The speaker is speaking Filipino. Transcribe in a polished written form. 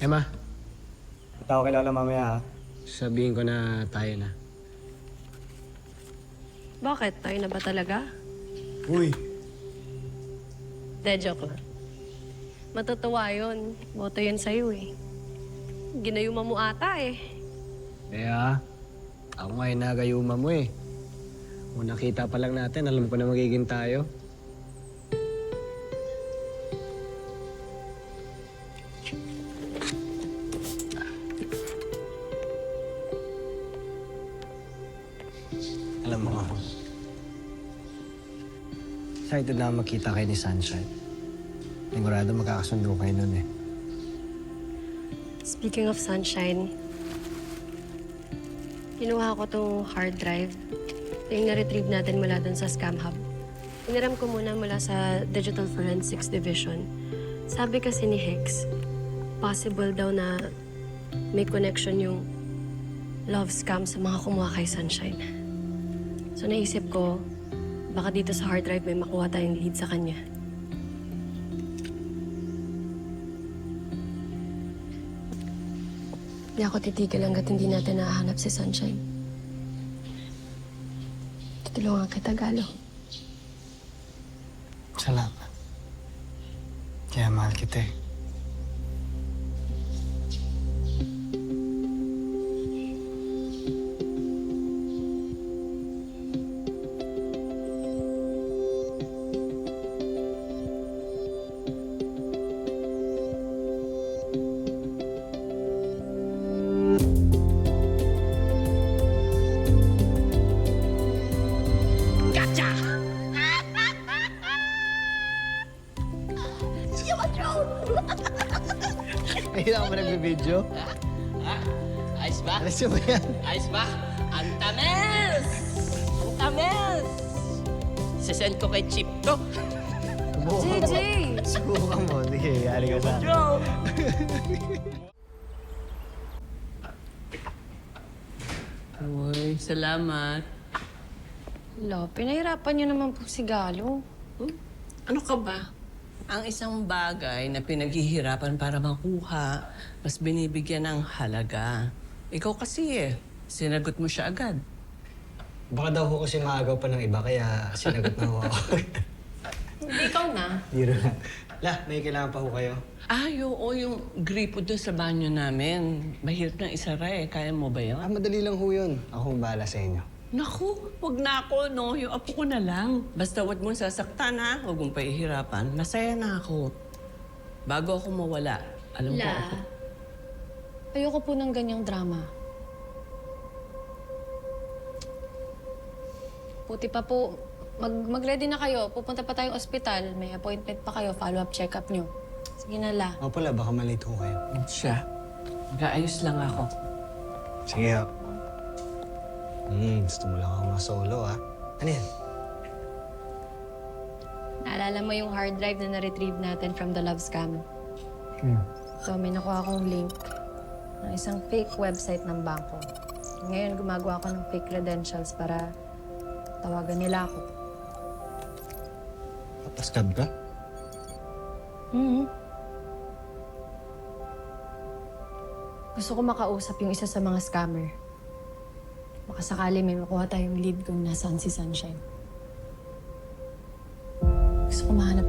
Emma, Kita ko kilala mamaya ha. sabihin ko na tayo na. Bakit? Tayo na ba talaga? Uy, De, joke lang. Matutuwa yun. Boto yun sa'yo eh. Ginayuma mo ata eh. Kaya, ako nga inagayuma mo eh. Kung nakita pa lang natin, alam ko na magiging tayo. Alam mo, excited na ako magkita kayo ni Sunshine. Sigurado magkakasundo kayo nun eh. Speaking of sunshine, kinuha ko tong hard drive. Ito yung na-retrieve natin mula dun sa Scam Hub. Piniram ko muna mula sa Digital Forensics Division. Sabi kasi ni Hex, possible daw na may connection yung love scam sa mga kumuha kay Sunshine. So naisip ko, baka dito sa hard drive may makuha tayong lead sa kanya. Hindi ako titigil hanggat hindi natin nahanap si Sunshine. Tutulungan kita, Galo. Salamat. Kaya mahal kita eh. Ayun ako ba nagbe-video? Ha? Ayos ba? Alas mo yan? Ayos ba? Ang tamis! Ang tamis! Sisend ko kay Chip to. JJ! Subukan mo. Sige, yari ka sa akin. Joe! Uy, salamat. Lo, pinahirapan niyo naman po si Galo. Ano ka ba? Ang isang bagay na pinaghihirapan para makuha, mas binibigyan ng halaga. Ikaw kasi sinagot mo siya agad. Baka daw ko kasi maagaw pa ng iba, kaya sinagot na ho ako. Hindi ikaw na. Biro lang. La, may kailangan pa ho kayo. Oo, yung gripo doon sa banyo namin. Mahirap na isara Kaya mo ba yun? Madali lang ho yun. Ako ang bahala sa inyo. Naku, wag na ako, no? Yung apo ko na lang. Basta wag mong sasaktan, ha? Wag mong pahihirapan. Masaya na ako. Bago ako mawala, alam ko La, ako. ayoko po ng ganyang drama. Puti pa po, mag-ready na kayo. Pupunta pa tayong ospital. May appointment pa kayo. Follow-up check-up nyo. Sige na, La. O pala, baka malito ho kayo. Siya. Mag-aayos lang ako. Sige ho. Gusto mo lang ako ma-solo, ha? Ano yan? Naalala mo yung hard drive na na-retrieve natin from the love scam? So, may nakuha akong link ng isang fake website ng bangko. Ngayon, gumagawa ako ng fake credentials para tawagan nila ako. Papaskab ka? Gusto ko makausap yung isa sa mga scammer. Baka sakali may makuha tayong lead kung nasaan si Sunshine. Gusto ko mahanap